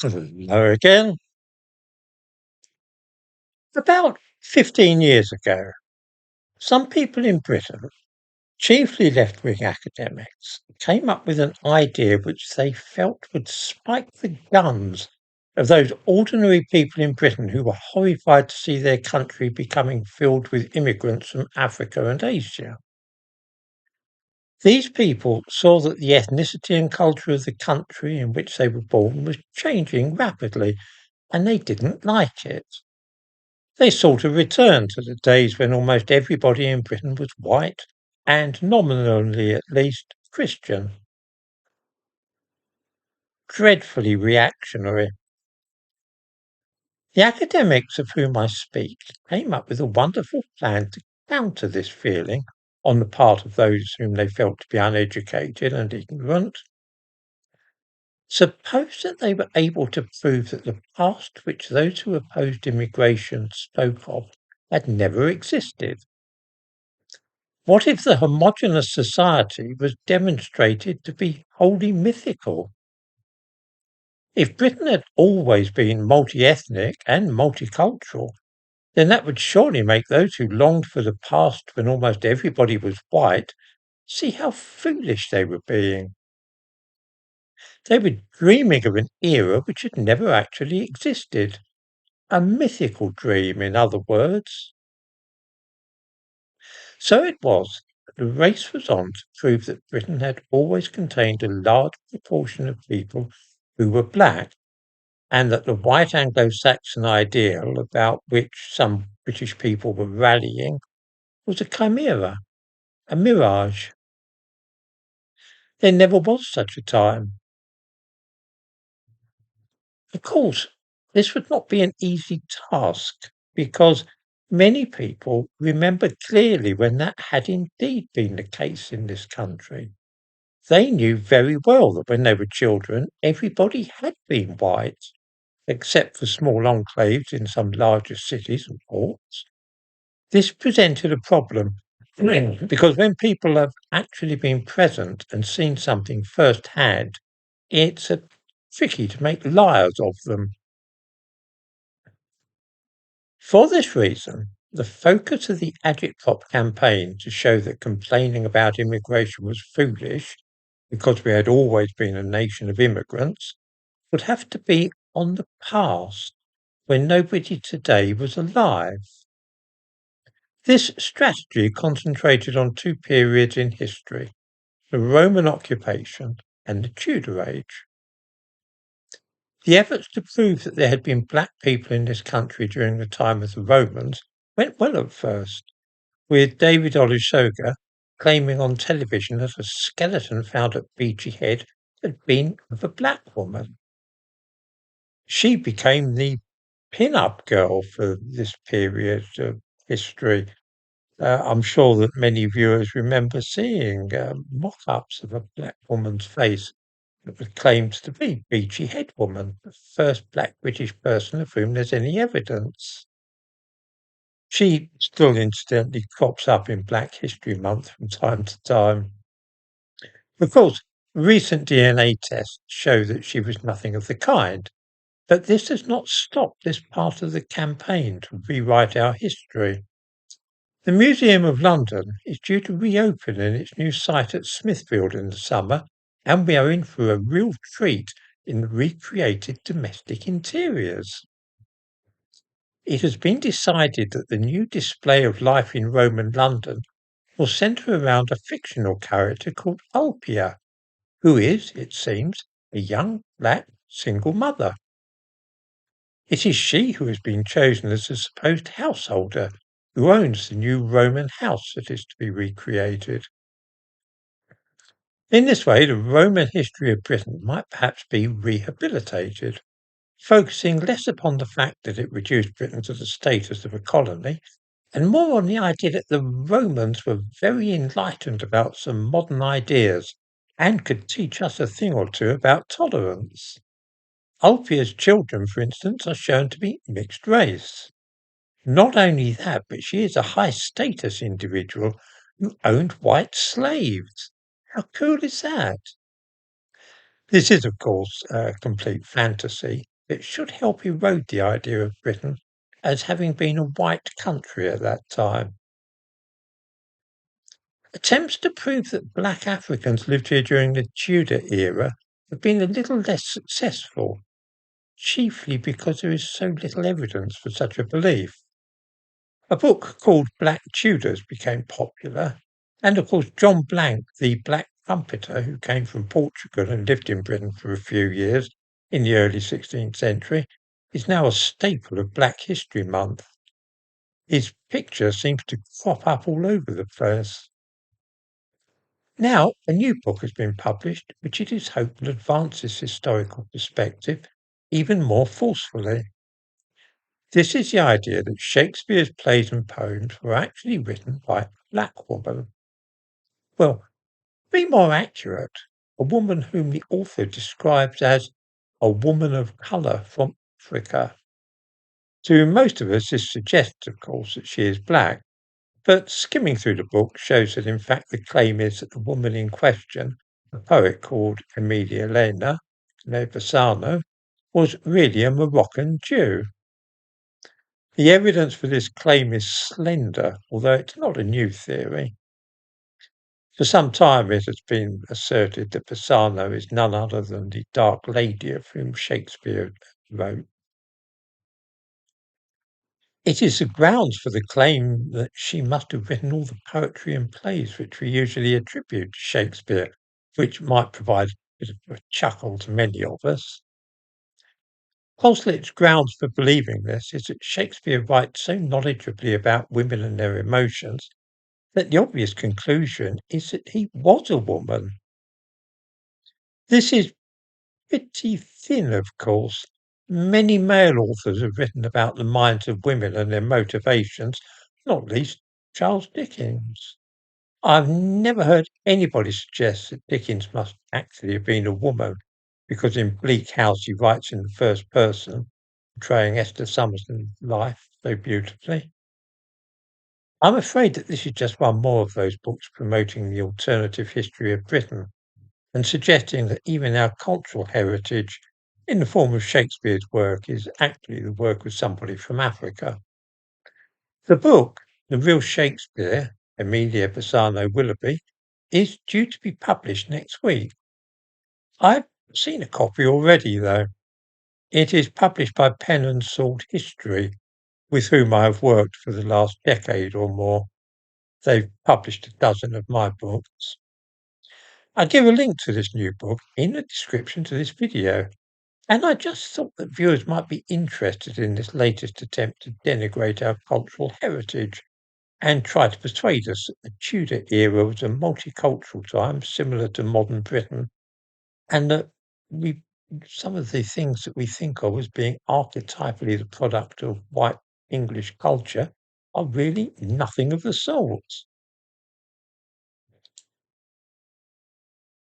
Hello again. About 15 years ago, some people in Britain, chiefly left wing academics, came up with an idea which they felt would spike the guns of those ordinary people in Britain who were horrified to see their country becoming filled with immigrants from Africa and Asia. These people saw that the ethnicity and culture of the country in which they were born was changing rapidly, and they didn't like it. They sought a return to the days when almost everybody in Britain was white and, nominally at least, Christian. Dreadfully reactionary. The academics of whom I speak came up with a wonderful plan to counter this feeling on the part of those whom they felt to be uneducated and ignorant. Suppose that they were able to prove that the past which those who opposed immigration spoke of had never existed. What if the homogeneous society was demonstrated to be wholly mythical? If Britain had always been multi-ethnic and multicultural, then that would surely make those who longed for the past when almost everybody was white see how foolish they were being. They were dreaming of an era which had never actually existed. A mythical dream, in other words. So it was that the race was on to prove that Britain had always contained a large proportion of people who were black, and that the white Anglo-Saxon ideal about which some British people were rallying was a chimera, a mirage. There never was such a time. Of course, this would not be an easy task because many people remember clearly when that had indeed been the case in this country. They knew very well that when they were children, everybody had been white, except for small enclaves in some larger cities and ports. This presented a problem because when people have actually been present and seen something firsthand, it's tricky to make liars of them. For this reason, the focus of the Agitprop campaign to show that complaining about immigration was foolish because we had always been a nation of immigrants would have to be on the past when nobody today was alive. This strategy concentrated on two periods in history, the Roman occupation and the Tudor age. The efforts to prove that there had been black people in this country during the time of the Romans went well at first, with David Olusoga claiming on television that a skeleton found at Beachy Head had been of a black woman. She became the pin-up girl for this period of history. I'm sure that many viewers remember seeing mock-ups of a black woman's face that was claimed to be Beachy Head Woman, the first black British person of whom there's any evidence. She still incidentally crops up in Black History Month from time to time. Of course, recent DNA tests show that she was nothing of the kind, but this has not stopped this part of the campaign to rewrite our history. The Museum of London is due to reopen in its new site at Smithfield in the summer, and we are in for a real treat in the recreated domestic interiors. It has been decided that the new display of life in Roman London will centre around a fictional character called Ulpia, who is, it seems, a young black single mother. It is she who has been chosen as the supposed householder who owns the new Roman house that is to be recreated. In this way, the Roman history of Britain might perhaps be rehabilitated, focusing less upon the fact that it reduced Britain to the status of a colony and more on the idea that the Romans were very enlightened about some modern ideas and could teach us a thing or two about tolerance. Ulpia's children, for instance, are shown to be mixed race. Not only that, but she is a high status individual who owned white slaves. How cool is that? This is, of course, a complete fantasy. It should help erode the idea of Britain as having been a white country at that time. Attempts to prove that black Africans lived here during the Tudor era have been a little less successful, chiefly because there is so little evidence for such a belief. A book called Black Tudors became popular, and of course John Blank, the black trumpeter who came from Portugal and lived in Britain for a few years in the early 16th century, is now a staple of Black History Month. His picture seems to crop up all over the place. Now, a new book has been published, which it is hoped will advance this historical perspective even more forcefully. This is the idea that Shakespeare's plays and poems were actually written by a black woman. Well, to be more accurate, a woman whom the author describes as a woman of colour from Africa. To most of us, this suggests, of course, that she is black, but skimming through the book shows that in fact the claim is that the woman in question, a poet called Emilia Elena Pisano, was really a Moroccan Jew. The evidence for this claim is slender, although it's not a new theory. For some time it has been asserted that Pisano is none other than the Dark Lady of whom Shakespeare wrote. It is the grounds for the claim that she must have written all the poetry and plays which we usually attribute to Shakespeare, which might provide a bit of a chuckle to many of us. Poslitt's grounds for believing this is that Shakespeare writes so knowledgeably about women and their emotions that the obvious conclusion is that he was a woman. This is pretty thin, of course. Many male authors have written about the minds of women and their motivations, not least Charles Dickens. I've never heard anybody suggest that Dickens must actually have been a woman, because in Bleak House he writes in the first person, portraying Esther Summerson's life so beautifully. I'm afraid that this is just one more of those books promoting the alternative history of Britain and suggesting that even our cultural heritage, in the form of Shakespeare's work, is actually the work of somebody from Africa. The book, The Real Shakespeare, Emilia Pisano Willoughby, is due to be published next week. I've seen a copy already, though. It is published by Pen and Sword History, with whom I have worked for the last decade or more. They've published a dozen of my books. I'll give a link to this new book in the description to this video. And I just thought that viewers might be interested in this latest attempt to denigrate our cultural heritage and try to persuade us that the Tudor era was a multicultural time similar to modern Britain, and that we some of the things that we think of as being archetypally the product of white English culture are really nothing of the sort.